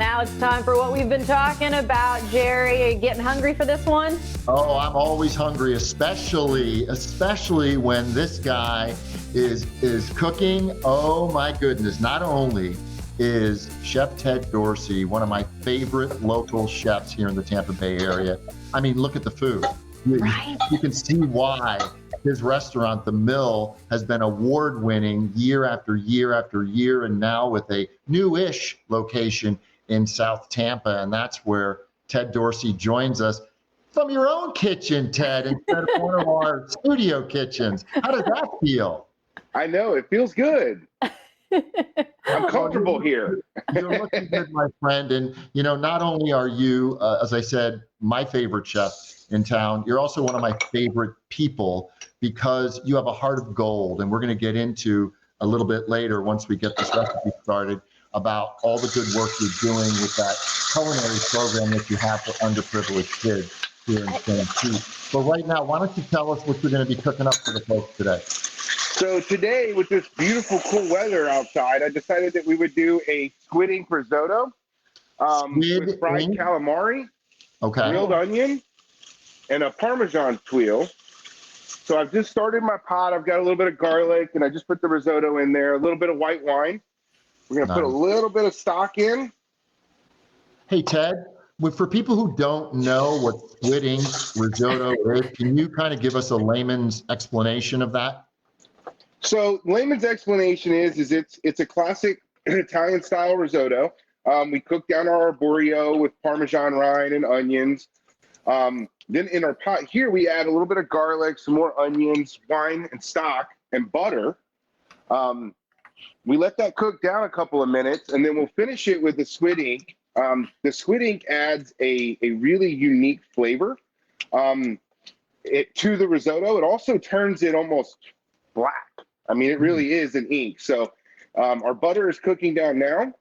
now it's time for what we've been talking about. Jerry, are you getting hungry for this one? Oh, I'm always hungry, especially when this guy is cooking. Oh my goodness. Not only is Chef Ted Dorsey one of my favorite local chefs here in the Tampa Bay area. I mean, look at the food. Right. You can see why his restaurant, The Mill, has been award-winning year after year after year, and now with a new-ish location in South Tampa, and that's where Ted Dorsey joins us from your own kitchen, Ted, instead of one of our studio kitchens. How does that feel? I know, it feels good. I'm comfortable here. You're looking good, my friend. And, you know, not only are you, as I said, my favorite chef in town, you're also one of my favorite people because you have a heart of gold. And we're going to get into a little bit later, once we get this recipe started, about all the good work you're doing with that culinary program that you have for underprivileged kids here in St. Pete. But right now, why don't you tell us what you're going to be cooking up for the folks today? So today, with this beautiful cool weather outside, I decided that we would do a squid ink risotto with fried calamari, grilled onion, and a Parmesan tuile. So I've just started my pot. I've got a little bit of garlic, and I just put the risotto in there, a little bit of white wine. We're going to put a little bit of stock in. Hey, Ted, for people who don't know what squid ink risotto is, can you kind of give us a layman's explanation of that? So layman's explanation is it's a classic Italian style risotto. We cook down our arborio with Parmesan rind and onions. Then in our pot here, we add a little bit of garlic, some more onions, wine and stock, and butter. We let that cook down a couple of minutes, and then we'll finish it with the squid ink. The squid ink adds a really unique flavor to the risotto. It also turns it almost black. I mean, it really is an ink. So our butter is cooking down now.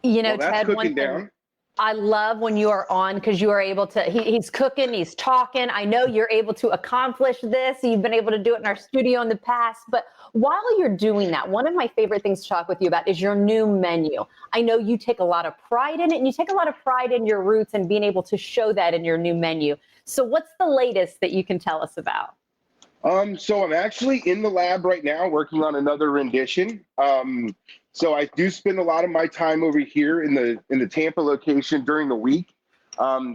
You know, that's Ted, cooking down. I love when you are on because you are able to, he's cooking, he's talking. I know you're able to accomplish this. You've been able to do it in our studio in the past. But while you're doing that, one of my favorite things to talk with you about is your new menu. I know you take a lot of pride in it, and you take a lot of pride in your roots and being able to show that in your new menu. So what's the latest that you can tell us about? So I'm actually in the lab right now working on another rendition. So I do spend a lot of my time over here in the Tampa location during the week.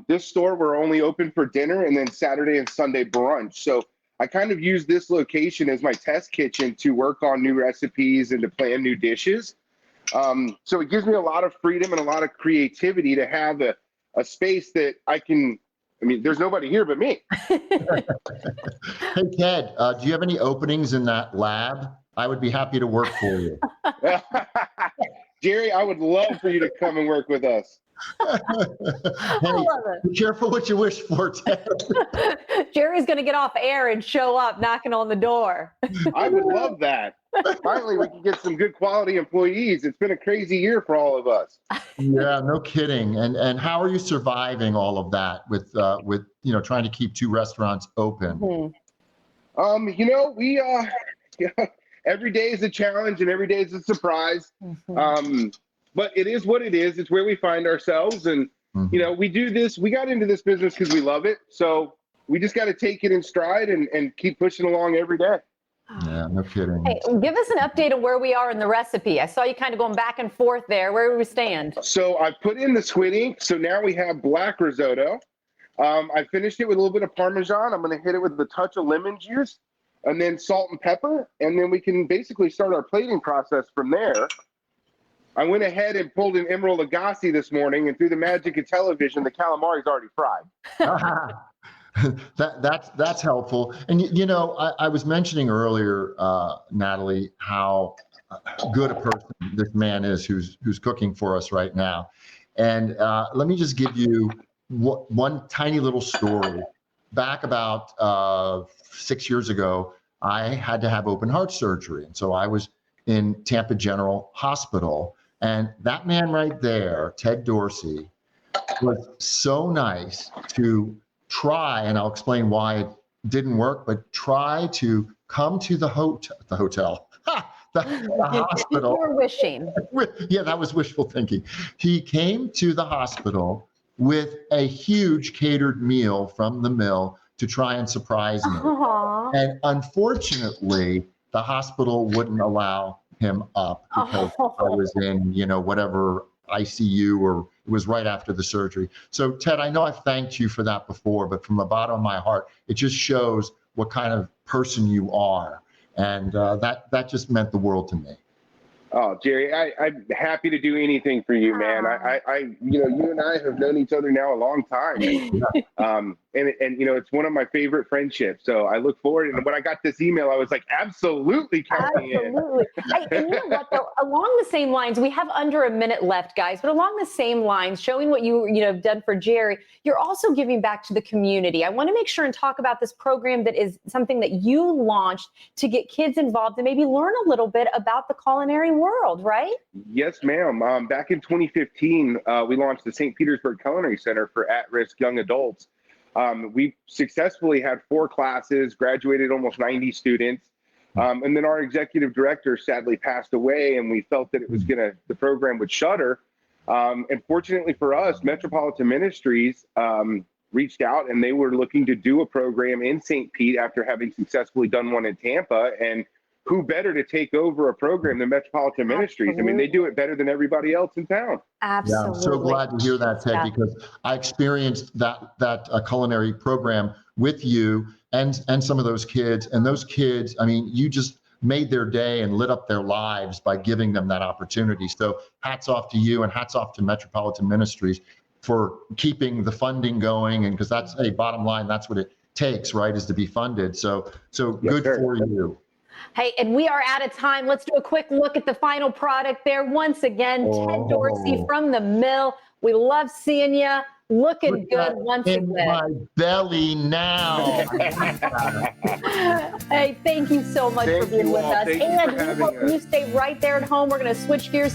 This store, we're only open for dinner and then Saturday and Sunday brunch. So I kind of use this location as my test kitchen to work on new recipes and to plan new dishes. So it gives me a lot of freedom and a lot of creativity to have a space that I can, I mean, there's nobody here but me. Hey, Ted, do you have any openings in that lab? I would be happy to work for you. Jerry, I would love for you to come and work with us. Hey, be careful what you wish for, Ted. Jerry's going to get off air and show up knocking on the door. I would love that. Finally, we can get some good quality employees. It's been a crazy year for all of us. Yeah, no kidding. And how are you surviving all of that with you know, trying to keep two restaurants open? Mm-hmm. You know, we every day is a challenge and every day is a surprise. Mm-hmm. But it is what it is. It's where we find ourselves. And, you know, we got into this business because we love it. So we just got to take it in stride and keep pushing along every day. Yeah, no kidding. Hey, give us an update on where we are in the recipe. I saw you kind of going back and forth there. Where do we stand? So I put in the squid ink. So now we have black risotto. I finished it with a little bit of Parmesan. I'm going to hit it with a touch of lemon juice and then salt and pepper. And then we can basically start our plating process from there. I went ahead and pulled an Emeril Lagasse this morning, and through the magic of television, the calamari's already fried. That's helpful. And you know, I was mentioning earlier, Natalie, how good a person this man is who's cooking for us right now. And let me just give you one tiny little story. Back about 6 years ago, I had to have open heart surgery, and so I was in Tampa General Hospital. And that man right there, Ted Dorsey, was so nice to try, and I'll explain why it didn't work, but try to come to the hotel, the hospital. You were wishing. Yeah, that was wishful thinking. He came to the hospital with a huge catered meal from the mill to try and surprise me. Aw. And unfortunately, the hospital wouldn't allow him up because I was in, whatever ICU, or it was right after the surgery. So Ted, I know I've thanked you for that before, but from the bottom of my heart, it just shows what kind of person you are. And that just meant the world to me. Oh, Jerry, I'm happy to do anything for you, man. You and I have known each other now a long time, and it's one of my favorite friendships. So I look forward. And when I got this email, I was like, absolutely, count me in. Absolutely. And you know what, though? Along the same lines, we have under a minute left, guys, but along the same lines, showing what you have done for Jerry, you're also giving back to the community. I want to make sure and talk about this program that is something that you launched to get kids involved and maybe learn a little bit about the culinary world, right? Yes, ma'am. Back in 2015, we launched the St. Petersburg Culinary Center for at-risk young adults. We successfully had 4 classes, graduated almost 90 students. And then our executive director sadly passed away, and we felt that the program would shutter. And fortunately for us, Metropolitan Ministries reached out, and they were looking to do a program in St. Pete after having successfully done one in Tampa. And who better to take over a program than Metropolitan Ministries? I mean, they do it better than everybody else in town. Absolutely. Yeah, I'm so glad to hear that, Ted, because I experienced that culinary program with you and some of those kids. And those kids, I mean, you just made their day and lit up their lives by giving them that opportunity. So hats off to you, and hats off to Metropolitan Ministries for keeping the funding going. And because that's a bottom line, that's what it takes, right, is to be funded. So good for you. Hey, and we are out of time. Let's do a quick look at the final product there. Once again, Ted Dorsey from the mill. We love seeing you. Looking good once in again. My belly now. Hey, thank you so much for being with us. And we hope you stay right there at home. We're going to switch gears